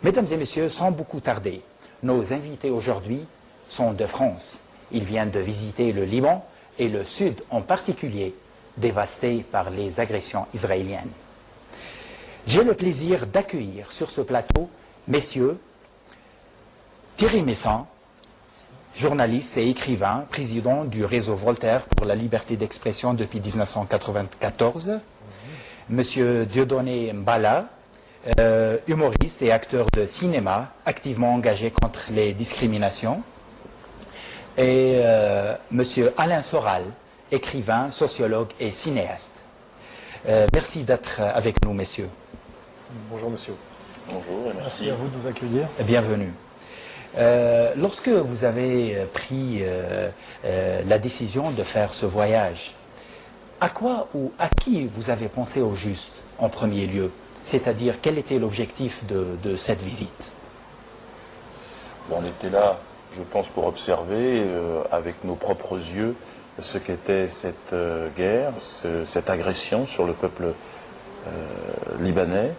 Mesdames et messieurs, sans beaucoup tarder, nos invités aujourd'hui sont de France. Ils viennent de visiter le Liban et le Sud en particulier, dévasté par les agressions israéliennes. J'ai le plaisir d'accueillir sur ce plateau messieurs Thierry Meyssan, journaliste et écrivain, président du réseau Voltaire pour la liberté d'expression depuis 1994, monsieur Dieudonné Mbala, humoriste et acteur de cinéma, activement engagé contre les discriminations, et monsieur Alain Soral, écrivain, sociologue et cinéaste. Merci d'être avec nous, messieurs. Bonjour, monsieur. Bonjour et merci. Merci à vous de nous accueillir. Bienvenue. Lorsque vous avez pris la décision de faire ce voyage, à quoi ou à qui vous avez pensé au juste en premier lieu? C'est-à-dire, quel était l'objectif de cette visite? On était là, je pense, pour observer avec nos propres yeux ce qu'était cette guerre, cette agression sur le peuple libanais.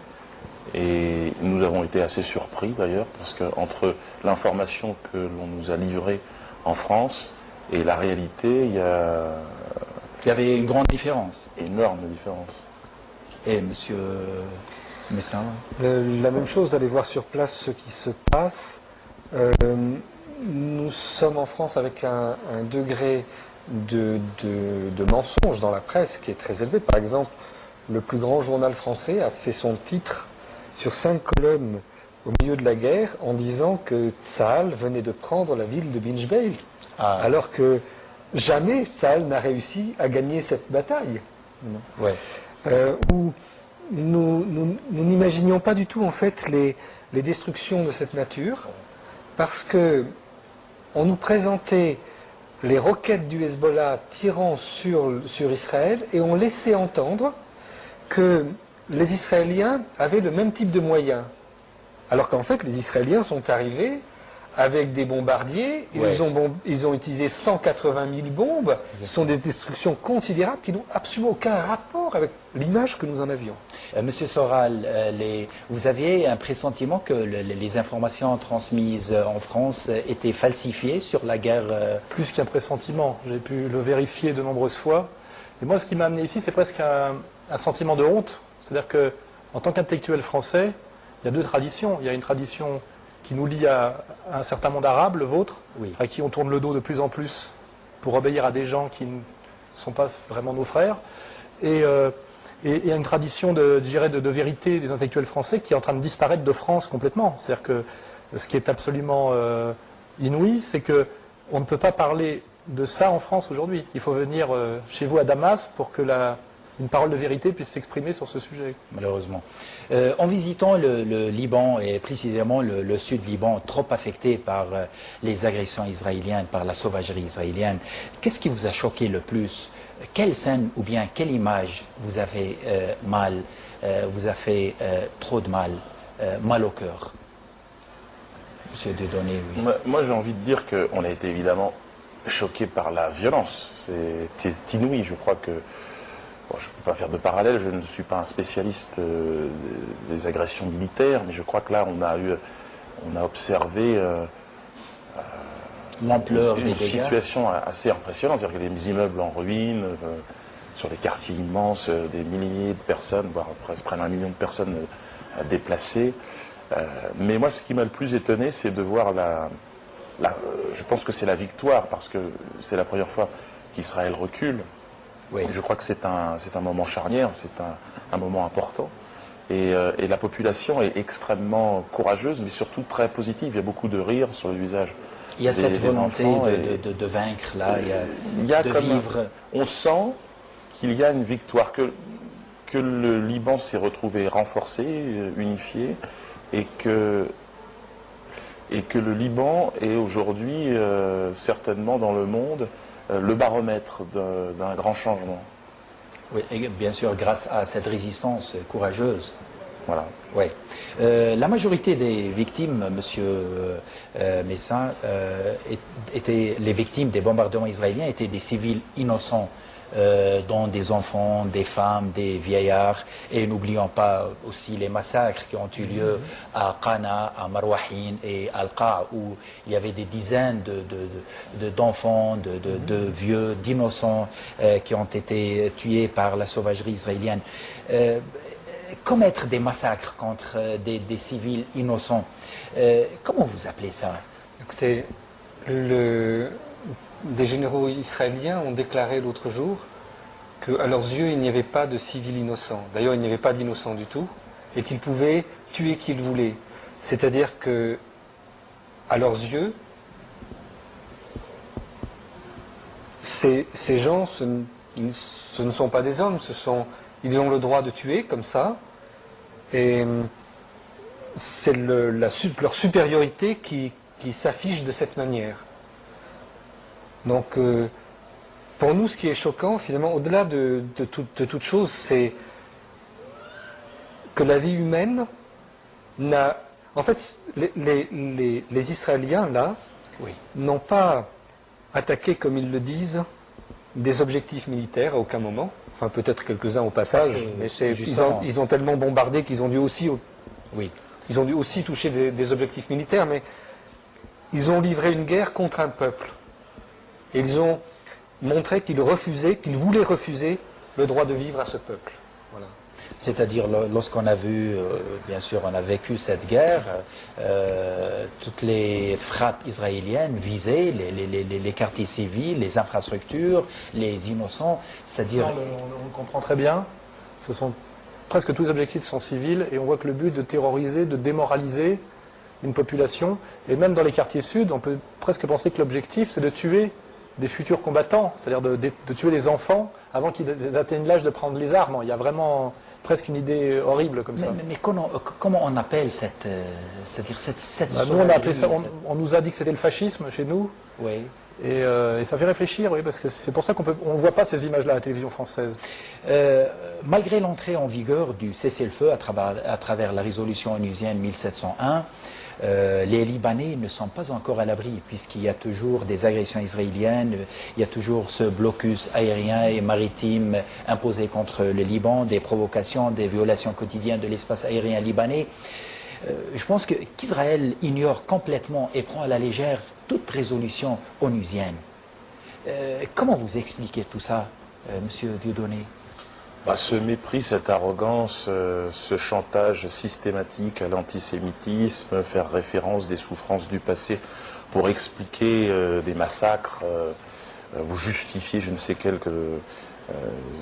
Et nous avons été assez surpris d'ailleurs, parce qu'entre l'information que l'on nous a livrée en France et la réalité, il y avait une grande différence. Énorme différence. Et monsieur Meyssan? La même chose, d'aller voir sur place ce qui se passe. Nous sommes en France avec un degré de mensonge dans la presse qui est très élevé. Par exemple, le plus grand journal français a fait son titre sur 5 colonnes au milieu de la guerre en disant que Tsahal venait de prendre la ville de Binjbeil, alors que jamais Tsahal n'a réussi à gagner cette bataille. Ouais. Où nous n'imaginions pas du tout en fait les destructions de cette nature, parce que on nous présentait les roquettes du Hezbollah tirant sur Israël et on laissait entendre que les Israéliens avaient le même type de moyens. Alors qu'en fait, les Israéliens sont arrivés avec des bombardiers, ouais. Ils ont utilisé 180 000 bombes, ce sont des destructions considérables qui n'ont absolument aucun rapport avec l'image que nous en avions. Monsieur Soral, vous aviez un pressentiment que les informations transmises en France étaient falsifiées sur la guerre Plus qu'un pressentiment, j'ai pu le vérifier de nombreuses fois. Et moi, ce qui m'a amené ici, c'est presque un sentiment de honte. C'est-à-dire qu'en tant qu'intellectuel français, il y a 2 traditions. Il y a une tradition qui nous lie à un certain monde arabe, le vôtre, oui. à qui on tourne le dos de plus en plus pour obéir à des gens qui ne sont pas vraiment nos frères. Et il y a une tradition de vérité des intellectuels français qui est en train de disparaître de France complètement. C'est-à-dire que ce qui est absolument inouï, c'est qu'on ne peut pas parler de ça en France aujourd'hui. Il faut venir chez vous à Damas pour que une parole de vérité puisse s'exprimer sur ce sujet. Malheureusement. En visitant le Liban, et précisément le sud Liban, trop affecté par les agressions israéliennes, par la sauvagerie israélienne, qu'est-ce qui vous a choqué le plus? Quelle scène ou bien quelle image vous a fait vous a fait trop de mal au cœur? Monsieur Dieudonné, oui. Moi, j'ai envie de dire qu'on a été évidemment choqué par la violence. C'est inouï, je crois que... Bon, je ne peux pas faire de parallèle, je ne suis pas un spécialiste des agressions militaires, mais je crois que là, on a observé l'ampleur des une dégâts. situation assez impressionnante. C'est-à-dire que les immeubles en ruine, sur des quartiers immenses, des milliers de personnes, voire près d'1 million de personnes déplacées. Mais moi, ce qui m'a le plus étonné, c'est de voir je pense que c'est la victoire, parce que c'est la première fois qu'Israël recule. Oui. Je crois que c'est un moment charnière, c'est un moment important. Et la population est extrêmement courageuse, mais surtout très positive. Il y a beaucoup de rire sur le visage. Il y a cette volonté de vaincre, là, il y a de vivre. On sent qu'il y a une victoire, que le Liban s'est retrouvé renforcé, unifié, et que le Liban est aujourd'hui certainement dans le monde le baromètre d'un grand changement. Oui, et bien sûr, grâce à cette résistance courageuse. Voilà. Oui. La majorité des victimes, monsieur Meyssan, les victimes des bombardements israéliens étaient des civils innocents dont des enfants, des femmes, des vieillards. Et n'oublions pas aussi les massacres qui ont eu lieu à Qana, à Marwahin et à Al-Qa', où il y avait des dizaines d'enfants, de vieux, d'innocents qui ont été tués par la sauvagerie israélienne. Commettre des massacres contre des civils innocents, comment vous appelez ça? Écoutez, des généraux israéliens ont déclaré l'autre jour qu'à leurs yeux, il n'y avait pas de civils innocents. D'ailleurs, il n'y avait pas d'innocents du tout, et qu'ils pouvaient tuer qui ils voulaient. C'est-à-dire que, à leurs yeux, ces gens, ce ne sont pas des hommes, ils ont le droit de tuer comme ça, et c'est leur supériorité qui s'affiche de cette manière. Donc, pour nous, ce qui est choquant, finalement, au-delà de toute chose, c'est que la vie humaine n'a... En fait, les Israéliens, là, Oui. n'ont pas attaqué, comme ils le disent, des objectifs militaires à aucun moment. Enfin, peut-être quelques-uns au passage, mais ils ont tellement bombardé qu'ils ont dû aussi... Oui. Ils ont dû aussi toucher des objectifs militaires, mais ils ont livré une guerre contre un peuple. Et ils ont montré qu'ils voulaient refuser le droit de vivre à ce peuple. Voilà. C'est-à-dire, lorsqu'on a vu, bien sûr, on a vécu cette guerre, toutes les frappes israéliennes visaient les quartiers civils, les infrastructures, les innocents, c'est-à-dire... On comprend très bien, presque tous les objectifs sont civils, et on voit que le but de terroriser, de démoraliser une population, et même dans les quartiers sud, on peut presque penser que l'objectif, c'est de tuer des futurs combattants, c'est-à-dire de tuer les enfants avant qu'ils atteignent l'âge de prendre les armes. Il y a vraiment presque une idée horrible comme ça. Mais comment on appelle cette Nous, on a appelé ça, on nous a dit que c'était le fascisme chez nous, Oui. et ça fait réfléchir, oui, parce que c'est pour ça qu'on ne voit pas ces images-là à la télévision française. Malgré l'entrée en vigueur du cessez-le-feu à travers la résolution onusienne 1701, les Libanais ne sont pas encore à l'abri, puisqu'il y a toujours des agressions israéliennes, il y a toujours ce blocus aérien et maritime imposé contre le Liban, des provocations, des violations quotidiennes de l'espace aérien libanais. Je pense qu'Israël ignore complètement et prend à la légère toute résolution onusienne. Comment vous expliquez tout ça, Monsieur Dieudonné? Ce mépris, cette arrogance, ce chantage systématique à l'antisémitisme, faire référence des souffrances du passé pour expliquer des massacres ou justifier je ne sais quel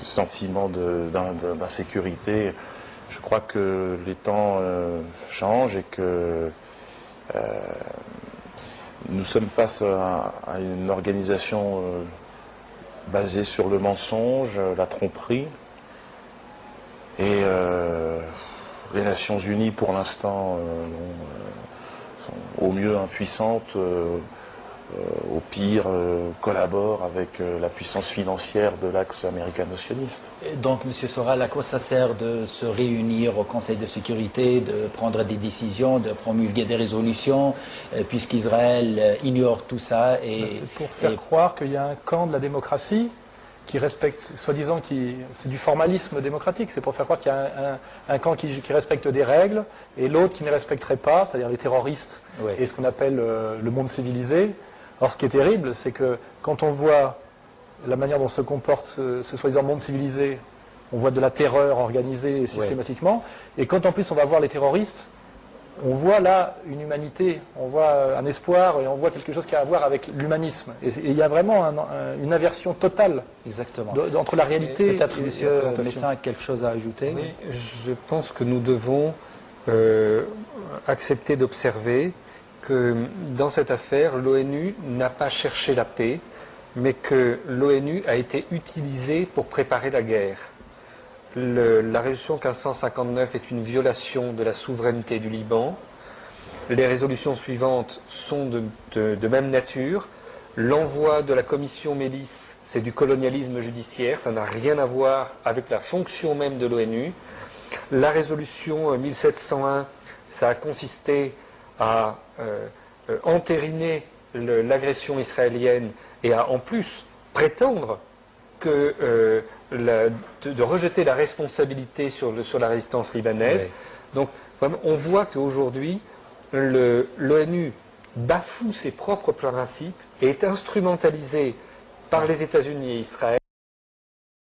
sentiment d'insécurité. Je crois que les temps changent et que nous sommes face à une organisation basée sur le mensonge, la tromperie. Et les Nations Unies, pour l'instant, sont au mieux impuissantes, au pire collaborent avec la puissance financière de l'axe américano-sioniste. Donc, M. Soral, à quoi ça sert de se réunir au Conseil de sécurité, de prendre des décisions, de promulguer des résolutions, puisqu'Israël ignore tout ça C'est pour faire croire qu'il y a un camp de la démocratie qui respecte, soi-disant, c'est du formalisme démocratique, c'est pour faire croire qu'il y a un camp qui respecte des règles et l'autre qui ne les respecterait pas, c'est-à-dire les terroristes et ce qu'on appelle le monde civilisé. Alors ce qui est terrible, c'est que quand on voit la manière dont se comporte ce soi-disant monde civilisé, on voit de la terreur organisée systématiquement, et quand en plus on va voir les terroristes, on voit là une humanité, on voit un espoir et on voit quelque chose qui a à voir avec l'humanisme. Et il y a vraiment une aversion totale entre la réalité et peut-être, la Monsieur représentation. Messin a quelque chose à ajouter. Oui, je pense que nous devons accepter d'observer que dans cette affaire, l'ONU n'a pas cherché la paix, mais que l'ONU a été utilisée pour préparer la guerre. La résolution 1559 est une violation de la souveraineté du Liban. Les résolutions suivantes sont de même nature. L'envoi de la commission Mélis, c'est du colonialisme judiciaire, ça n'a rien à voir avec la fonction même de l'ONU. La résolution 1701, ça a consisté à entériner l'agression israélienne et à en plus prétendre que de rejeter la responsabilité sur la résistance libanaise. Oui. Donc, vraiment, on voit qu'aujourd'hui, l'ONU bafoue ses propres principes et est instrumentalisée par les États-Unis et Israël